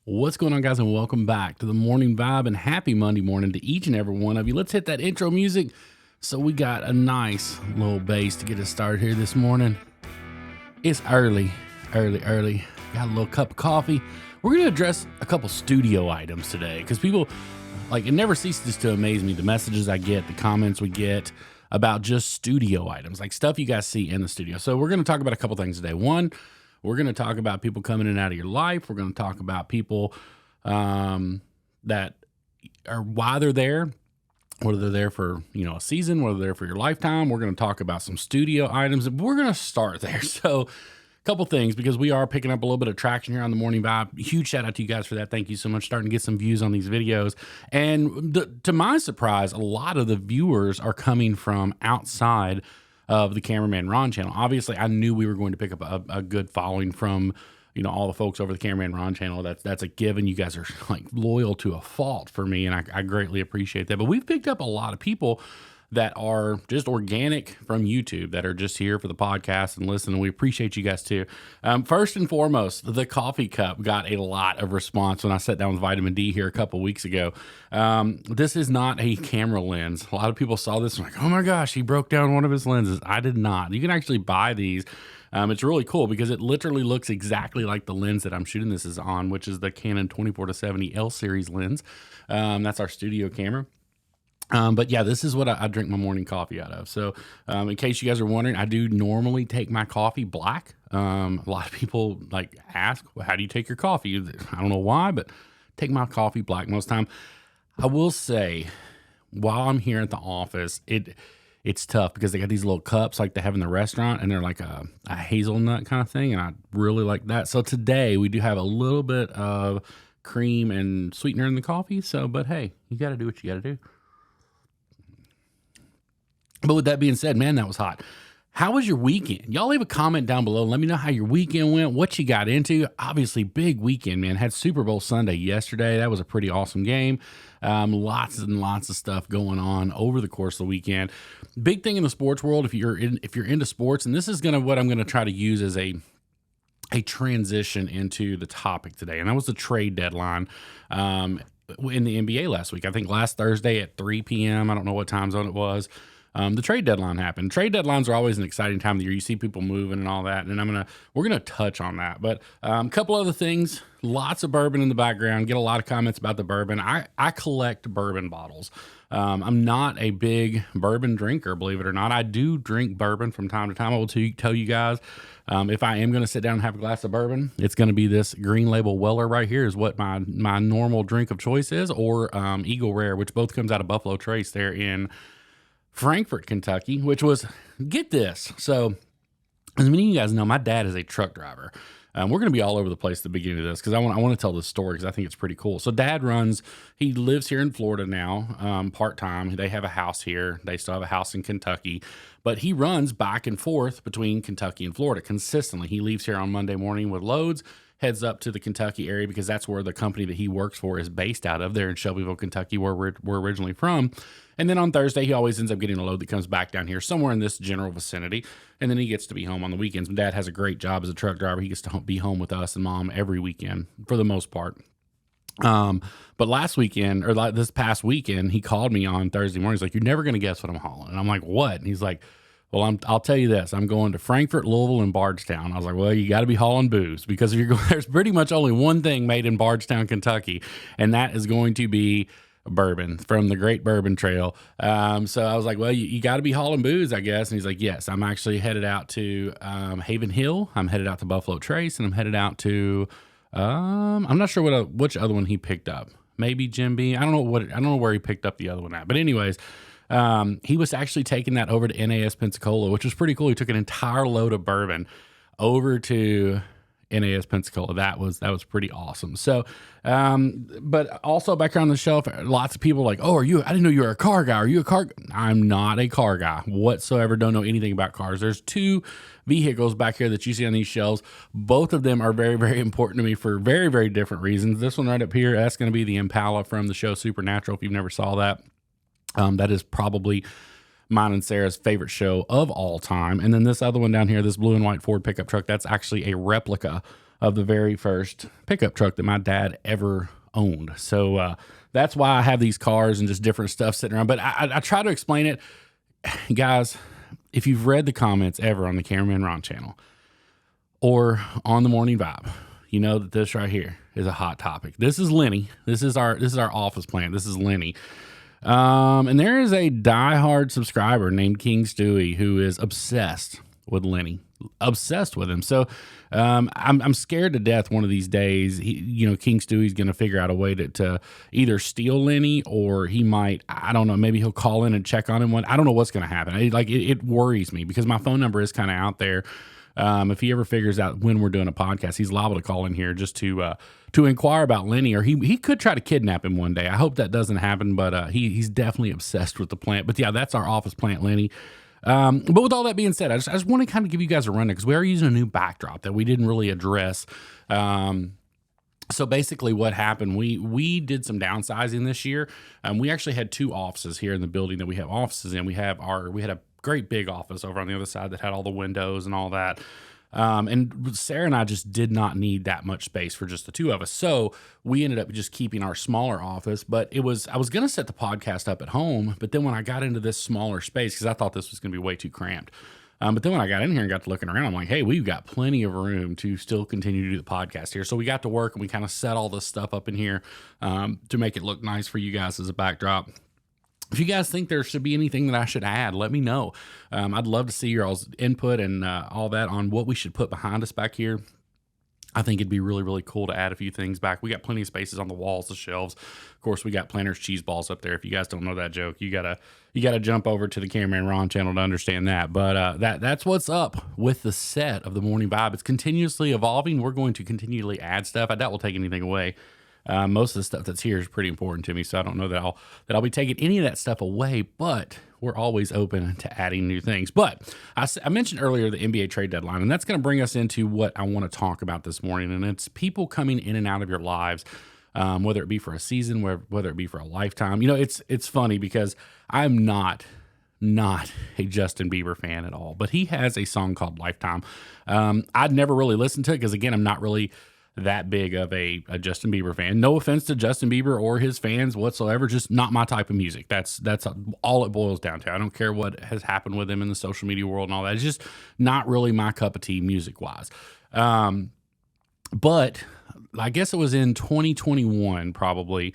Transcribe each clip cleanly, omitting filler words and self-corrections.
What's going on, guys, and welcome back to the Morning Vibe, and happy Monday morning to each and every one of you. Let's hit that intro music. So we got a nice little bass to get us started here this morning. It's early. Got a little cup of coffee. We're going to address a couple studio items today because people, it never ceases to amaze me, the messages I get, the comments we get about just studio items, like stuff you guys see in the studio. So we're going to talk about a couple things today. One, we're going to talk about people coming in and out of your life. We're going to talk about people that are why they're there, whether they're there for, a season, whether they're there for your lifetime. We're going to talk about some studio items. We're going to start there. So a couple things, because we are picking up a little bit of traction here on the Morning Vibe. Huge shout out to you guys for that. Thank you so much. Starting to get some views on these videos. And to my surprise, a lot of the viewers are coming from outside of the Cameraman Ron channel. Obviously, I knew we were going to pick up a good following from, all the folks over the Cameraman Ron channel. That's a given. You guys are loyal to a fault for me, and I greatly appreciate that. But we've picked up a lot of people that are just organic from YouTube, that are just here for the podcast and listen, and we appreciate you guys too. First and foremost, the coffee cup got a lot of response when I sat down with Vitamin D here a couple weeks ago. This is not a camera lens. A lot of people saw this and like, oh my gosh, he broke down one of his lenses. I did not. You can actually buy these. It's really cool because it literally looks exactly like the lens that I'm shooting this is on, which is the Canon 24-70 L series lens. That's our studio camera. But yeah, this is what I drink my morning coffee out of. So, in case you guys are wondering, I do normally take my coffee black. A lot of people ask, well, how do you take your coffee? I don't know why, but take my coffee black most time. I will say, while I'm here at the office, it's tough because they got these little cups like they have in the restaurant, and they're like a hazelnut kind of thing. And I really like that. So today we do have a little bit of cream and sweetener in the coffee. So, but hey, you got to do what you got to do. But with that being said, man, that was hot. How was your weekend? Y'all leave a comment down below. Let me know how your weekend went, what you got into. Obviously, big weekend, man. Had Super Bowl Sunday yesterday. That was a pretty awesome game. Lots and lots of stuff going on over the course of the weekend. Big thing in the sports world, if you're into sports, and this is what I'm gonna try to use as a transition into the topic today, and that was the trade deadline in the NBA last week. I think last Thursday at 3 p.m. I don't know what time zone it was. The trade deadline happened. Trade deadlines are always an exciting time of the year. You see people moving and all that, and we're gonna touch on that. But a couple other things. Lots of bourbon in the background. Get a lot of comments about the bourbon. I collect bourbon bottles. I'm not a big bourbon drinker, believe it or not. I do drink bourbon from time to time. I will tell you guys, if I am going to sit down and have a glass of bourbon, it's going to be this Green Label Weller right here is what my normal drink of choice is, or Eagle Rare, which both comes out of Buffalo Trace there in Frankfort, Kentucky, which was, get this. So as many of you guys know, my dad is a truck driver. We're going to be all over the place at the beginning of this because I want to tell this story because I think it's pretty cool. So dad he lives here in Florida now, part-time. They have a house here. They still have a house in Kentucky, but he runs back and forth between Kentucky and Florida consistently. He leaves here on Monday morning with loads, heads up to the Kentucky area because that's where the company that he works for is based out of, there in Shelbyville, Kentucky, where we're originally from. And then on Thursday, he always ends up getting a load that comes back down here somewhere in this general vicinity. And then he gets to be home on the weekends. Dad has a great job as a truck driver. He gets to be home with us and mom every weekend for the most part. But last weekend, or this past weekend, he called me on Thursday morning. He's like, you're never going to guess what I'm hauling. And I'm like, what? And he's like, well, I'll tell you this. I'm going to Frankfort, Louisville, and Bardstown. I was like, well, you got to be hauling booze because if you're going, there's pretty much only one thing made in Bardstown, Kentucky, and that is going to be bourbon from the Great Bourbon Trail. So I was like, well, you got to be hauling booze, I guess. And he's like, yes, I'm actually headed out to Haven Hill. I'm headed out to Buffalo Trace, and I'm headed out to I'm not sure which other one he picked up. Maybe Jim Beam. I don't know where he picked up the other one at. But anyways, he was actually taking that over to NAS Pensacola, which was pretty cool. He took an entire load of bourbon over to NAS Pensacola. That was pretty awesome. So, but also back on the shelf, lots of people are like, oh, I didn't know you were a car guy. Are you a car? I'm not a car guy whatsoever. Don't know anything about cars. There's two vehicles back here that you see on these shelves. Both of them are very, very important to me for very, very different reasons. This one right up here, that's going to be the Impala from the show Supernatural. If you've never saw that, that is probably mine and Sarah's favorite show of all time. And then this other one down here, this blue and white Ford pickup truck, that's actually a replica of the very first pickup truck that my dad ever owned. So that's why I have these cars and just different stuff sitting around. But I try to explain it. Guys, if you've read the comments ever on the Cameraman Ron channel or on the Morning Vibe, you know that this right here is a hot topic. This is Lenny. This is our office plant. This is Lenny. And there is a diehard subscriber named King Stewie who is obsessed with Lenny, obsessed with him. So I'm scared to death one of these days. King Stewie's going to figure out a way to either steal Lenny, or he might, I don't know, maybe he'll call in and check on him. I don't know what's going to happen. It worries me because my phone number is kind of out there. If he ever figures out when we're doing a podcast, he's liable to call in here just to inquire about Lenny, or he could try to kidnap him one day. I hope that doesn't happen, but he's definitely obsessed with the plant. But yeah, that's our office plant, Lenny. But with all that being said, I just want to kind of give you guys a rundown because we are using a new backdrop that we didn't really address. So basically what happened, we did some downsizing this year. We actually had 2 offices here in the building that we have offices in. We had a great big office over on the other side that had all the windows and all that. And Sarah and I just did not need that much space for just the 2 of us. So we ended up just keeping our smaller office, but I was going to set the podcast up at home, but then when I got into this smaller space, because I thought this was going to be way too cramped. But then when I got in here and got to looking around, I'm like, hey, we've got plenty of room to still continue to do the podcast here. So we got to work and we kind of set all this stuff up in here, to make it look nice for you guys as a backdrop. If you guys think there should be anything that I should add, let me know. I'd love to see your all's input and all that on what we should put behind us back here. I think it'd be really, really cool to add a few things back. We got plenty of spaces on the walls, the shelves. Of course, we got Planters cheese balls up there. If you guys don't know that joke, you gotta jump over to the Cameraman Ron channel to understand that. But that's what's up with the set of the Morning Vibe. It's continuously evolving. We're going to continually add stuff. I doubt we'll take anything away. Most of the stuff that's here is pretty important to me, so I don't know that I'll be taking any of that stuff away, but we're always open to adding new things. But I mentioned earlier the NBA trade deadline, and that's going to bring us into what I want to talk about this morning, and it's people coming in and out of your lives, whether it be for a season, whether it be for a lifetime. It's funny because I'm not a Justin Bieber fan at all, but he has a song called Lifetime. I'd never really listened to it because, again, I'm not really that big of a Justin Bieber fan. No offense to Justin Bieber or his fans whatsoever, just not my type of music. That's all it boils down to. I don't care what has happened with him in the social media world and all that. It's just not really my cup of tea music-wise. But I guess it was in 2021 probably.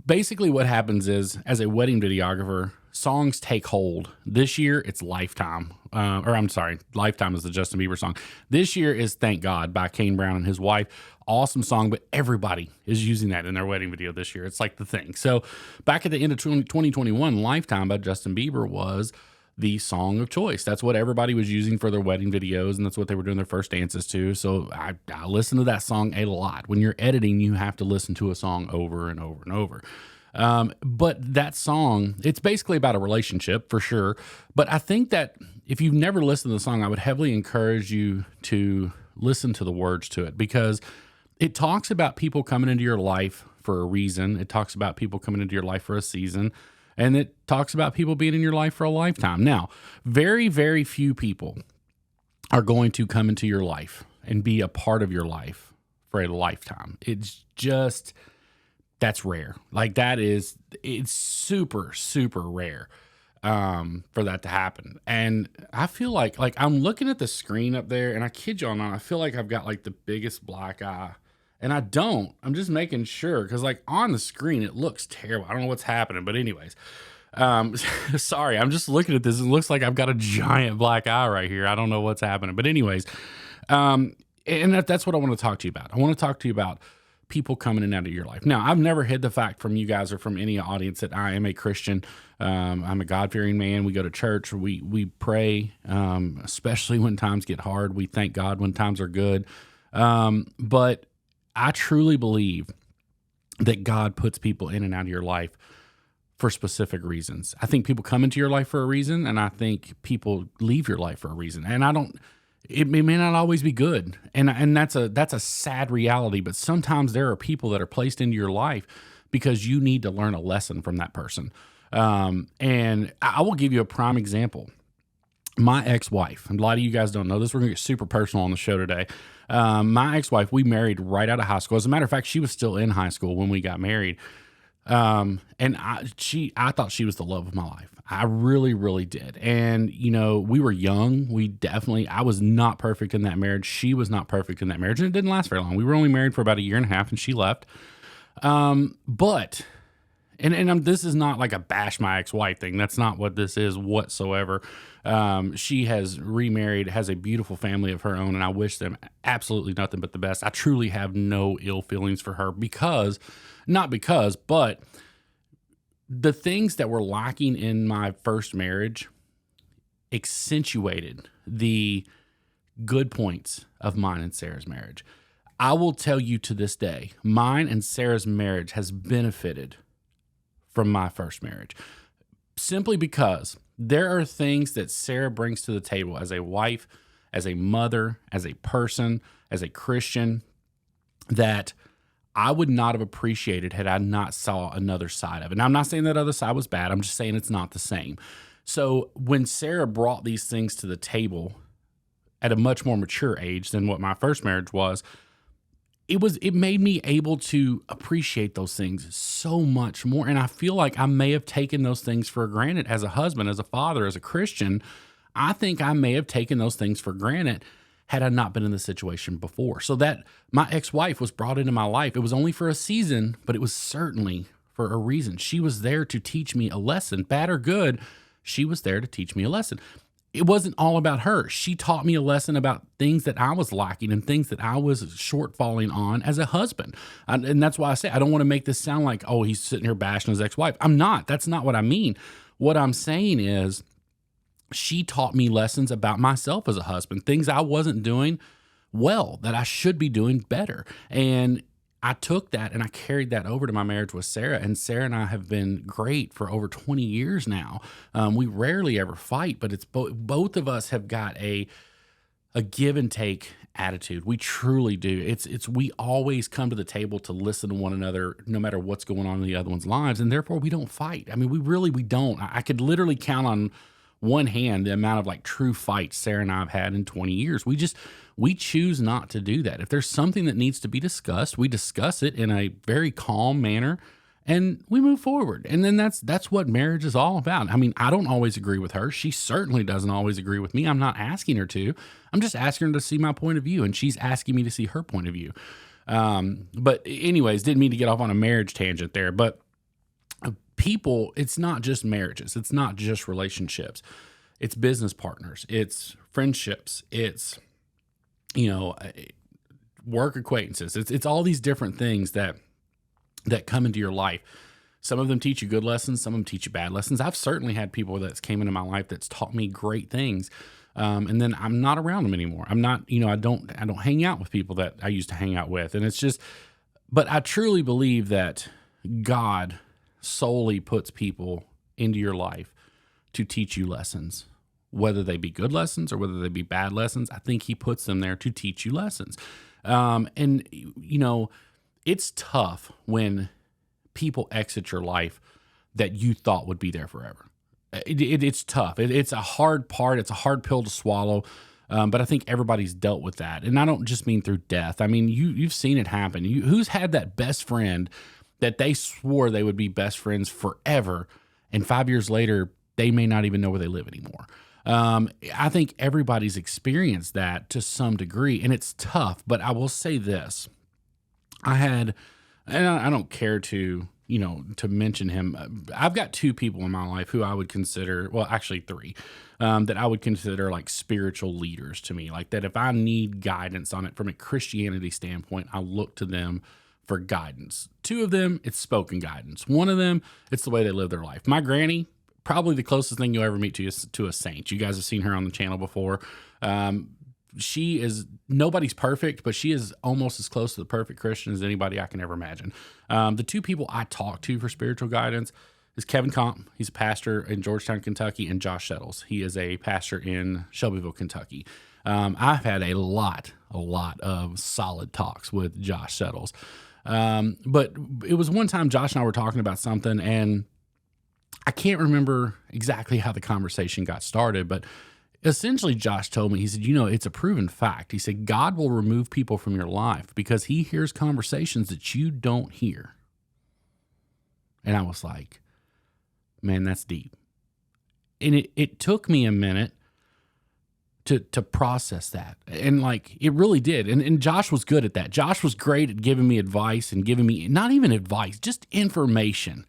Basically what happens is, as a wedding videographer, songs take hold. This year, it's Lifetime. Lifetime is the Justin Bieber song. This year is Thank God by Kane Brown and his wife. Awesome song, but everybody is using that in their wedding video this year. It's like the thing. So back at the end of 2021, Lifetime by Justin Bieber was the song of choice. That's what everybody was using for their wedding videos, and that's what they were doing their first dances to. So I listen to that song a lot. When you're editing, you have to listen to a song over and over and over. But that song, it's basically about a relationship for sure. But I think that if you've never listened to the song, I would heavily encourage you to listen to the words to it, because it talks about people coming into your life for a reason. It talks about people coming into your life for a season. And it talks about people being in your life for a lifetime. Now, very, very few people are going to come into your life and be a part of your life for a lifetime. It's just, that's rare. It's super, super rare for that to happen. And I feel like I'm looking at the screen up there, and I kid you all not, I feel like I've got like the biggest black eye. And I don't. I'm just making sure, because on the screen it looks terrible. I don't know what's happening, but anyways, sorry. I'm just looking at this. It looks like I've got a giant black eye right here. I don't know what's happening, but anyways, and that's what I want to talk to you about. I want to talk to you about people coming in and out of your life. Now, I've never hid the fact from you guys or from any audience that I am a Christian. I'm a God-fearing man. We go to church. We pray, especially when times get hard. We thank God when times are good. But I truly believe that God puts people in and out of your life for specific reasons. I think people come into your life for a reason, and I think people leave your life for a reason. And it may not always be good. And that's a sad reality, but sometimes there are people that are placed into your life because you need to learn a lesson from that person. And I will give you a prime example. My ex-wife, and a lot of you guys don't know this, we're going to get super personal on the show today. My ex-wife, we married right out of high school. As a matter of fact, she was still in high school when we got married. And I thought she was the love of my life. I really, really did. And, we were young. I was not perfect in that marriage. She was not perfect in that marriage. And it didn't last very long. We were only married for about a year and a half and she left. But this is not like a bash my ex-wife thing. That's not what this is whatsoever. She has remarried, has a beautiful family of her own, and I wish them absolutely nothing but the best. I truly have no ill feelings for her but the things that were lacking in my first marriage accentuated the good points of mine and Sarah's marriage. I will tell you to this day, mine and Sarah's marriage has benefited from my first marriage simply because there are things that Sarah brings to the table as a wife, as a mother, as a person, as a Christian that I would not have appreciated had I not saw another side of it. Now, I'm not saying that other side was bad. I'm just saying it's not the same. So when Sarah brought these things to the table at a much more mature age than what my first marriage was, it made me able to appreciate those things so much more. And I feel like I may have taken those things for granted as a husband, as a father, as a Christian. I think I may have taken those things for granted had I not been in the situation before. So that my ex-wife was brought into my life. It was only for a season, but it was certainly for a reason. She was there to teach me a lesson, bad or good. She was there to teach me a lesson. It wasn't all about her. She taught me a lesson about things that I was lacking and things that I was shortfalling on as a husband. And that's why I say I don't want to make this sound like, oh, he's sitting here bashing his ex-wife. I'm not. That's not what I mean. What I'm saying is she taught me lessons about myself as a husband, things I wasn't doing well that I should be doing better. And I took that and I carried that over to my marriage with Sarah, and Sarah and I have been great for over 20 years now. We rarely ever fight, but it's both of us have got a give and take attitude. We truly do. We always come to the table to listen to one another, no matter what's going on in the other one's lives, and therefore we don't fight. I mean, we don't. I could literally count on one hand the amount of like true fights Sarah and I have had in 20 years. We choose not to do that. If there's something that needs to be discussed, we discuss it in a very calm manner and we move forward. And then that's what marriage is all about. I mean, I don't always agree with her. She certainly doesn't always agree with me. I'm not asking her to. I'm just asking her to see my point of view, and she's asking me to see her point of view. But anyways, didn't mean to get off on a marriage tangent there, but people, it's not just marriages. It's not just relationships. It's business partners. It's friendships. It's, work acquaintances. It's all these different things that come into your life. Some of them teach you good lessons. Some of them teach you bad lessons. I've certainly had people that's came into my life that's taught me great things. And then I'm not around them anymore. I'm not, I don't hang out with people that I used to hang out with. And it's just, but I truly believe that God solely puts people into your life to teach you lessons, whether they be good lessons or whether they be bad lessons. I think he puts them there to teach you lessons. And it's tough when people exit your life that you thought would be there forever. It's tough. It's a hard part. It's a hard pill to swallow. But I think everybody's dealt with that. And I don't just mean through death. I mean, you've seen it happen. Who's had that best friend that they swore they would be best friends forever, and 5 years later, they may not even know where they live anymore. I think everybody's experienced that to some degree, and it's tough, but I will say this. And I don't care to mention him. I've got two people in my life who I would consider, well, actually three, that I would consider like spiritual leaders to me. Like that if I need guidance on it from a Christianity standpoint, I look to them for guidance. Two of them, it's spoken guidance. One of them, it's the way they live their life. My granny, probably the closest thing you'll ever meet to a saint. You guys have seen her on the channel before. She is, nobody's perfect, but she is almost as close to the perfect Christian as anybody I can ever imagine. The two people I talk to for spiritual guidance is Kevin Comp. He's a pastor in Georgetown, Kentucky, and Josh Settles. He is a pastor in Shelbyville, Kentucky. I've had a lot of solid talks with Josh Settles. But it was one time Josh and I were talking about something, and I can't remember exactly how the conversation got started, but Essentially, Josh told me, he said, it's a proven fact. He said, God will remove people from your life because he hears conversations that you don't hear. And I was like, man, that's deep. And it took me a minute to process that. And like, it really did. And Josh was good at that. Josh was great at giving me advice and giving me, not even advice, just information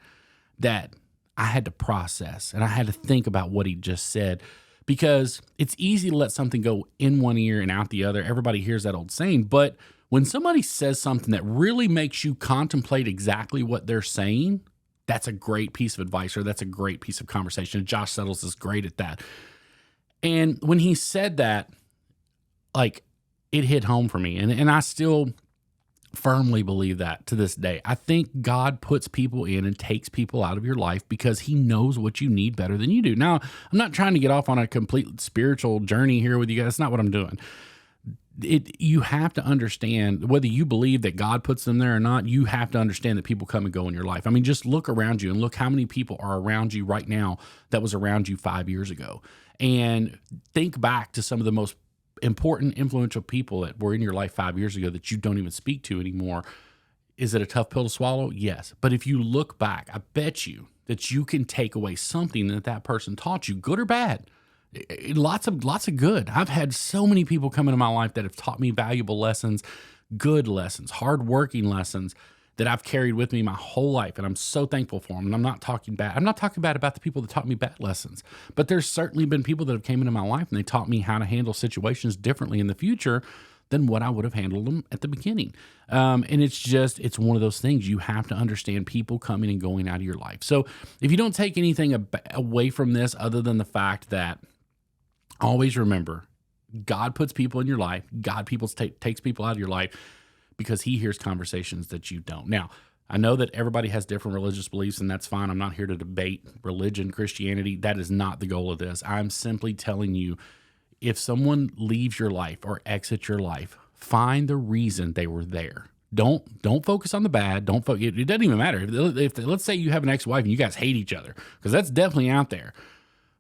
that I had to process. And I had to think about what he just said, because it's easy to let something go in one ear and out the other. Everybody hears that old saying, but when somebody says something that really makes you contemplate exactly what they're saying, that's a great piece of advice, or that's a great piece of conversation. Josh Settles is great at that. And when he said that, like, it hit home for me. And I still firmly believe that to this day. I think God puts people in and takes people out of your life because he knows what you need better than you do. Now, I'm not trying to get off on a complete spiritual journey here with you guys. That's not what I'm doing. You have to understand, whether you believe that God puts them there or not, you have to understand that people come and go in your life. I mean, just look around you and look how many people are around you right now that was around you 5 years ago. And think back to some of the most important, influential people that were in your life 5 years ago that you don't even speak to anymore. Is it a tough pill to swallow? Yes. But if you look back, I bet you that you can take away something that person taught you, good or bad. Lots of good. I've had so many people come into my life that have taught me valuable lessons, good lessons, hardworking lessons that I've carried with me my whole life. And I'm so thankful for them. And I'm not talking bad. I'm not talking bad about the people that taught me bad lessons, but there's certainly been people that have came into my life and they taught me how to handle situations differently in the future than what I would have handled them at the beginning. And it's one of those things. You have to understand people coming and going out of your life. So if you don't take anything away from this other than the fact that, always remember, God puts people in your life. God takes people out of your life because he hears conversations that you don't. Now, I know that everybody has different religious beliefs, and that's fine. I'm not here to debate religion, Christianity. That is not the goal of this. I'm simply telling you, if someone leaves your life or exits your life, find the reason they were there. Don't focus on the bad. It doesn't even matter. If let's say you have an ex-wife and you guys hate each other, because that's definitely out there.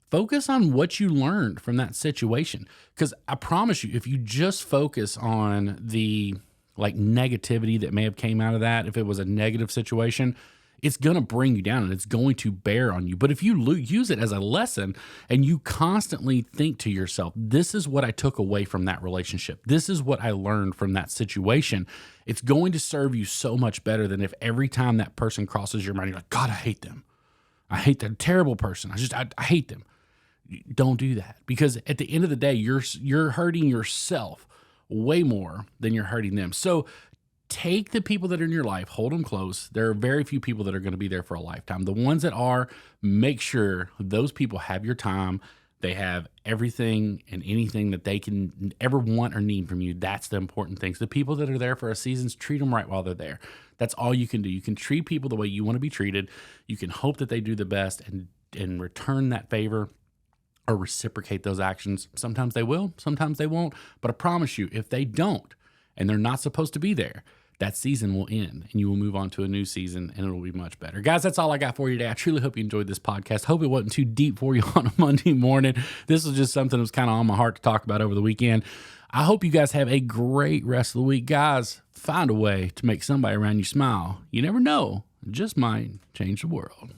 Focus on what you learned from that situation. Because I promise you, if you just focus on the negativity that may have came out of that, if it was a negative situation, it's going to bring you down and it's going to bear on you. But if you use it as a lesson and you constantly think to yourself, this is what I took away from that relationship, this is what I learned from that situation, it's going to serve you so much better than if every time that person crosses your mind, you're like, God, I hate them. I hate that terrible person. I hate them. Don't do that, because at the end of the day, you're hurting yourself way more than you're hurting them. So take the people that are in your life, hold them close. There are very few people that are going to be there for a lifetime. The ones that are, make sure those people have your time. They have everything and anything that they can ever want or need from you. That's the important things. The people that are there for a season, treat them right while they're there. That's all you can do. You can treat people the way you want to be treated. You can hope that they do the best and return that favor or reciprocate those actions. Sometimes they will, sometimes they won't. But I promise you, if they don't, and they're not supposed to be there, that season will end and you will move on to a new season and it'll be much better. Guys, that's all I got for you today. I truly hope you enjoyed this podcast. Hope it wasn't too deep for you on a Monday morning. This was just something that was kind of on my heart to talk about over the weekend. I hope you guys have a great rest of the week. Guys, find a way to make somebody around you smile. You never know, it just might change the world.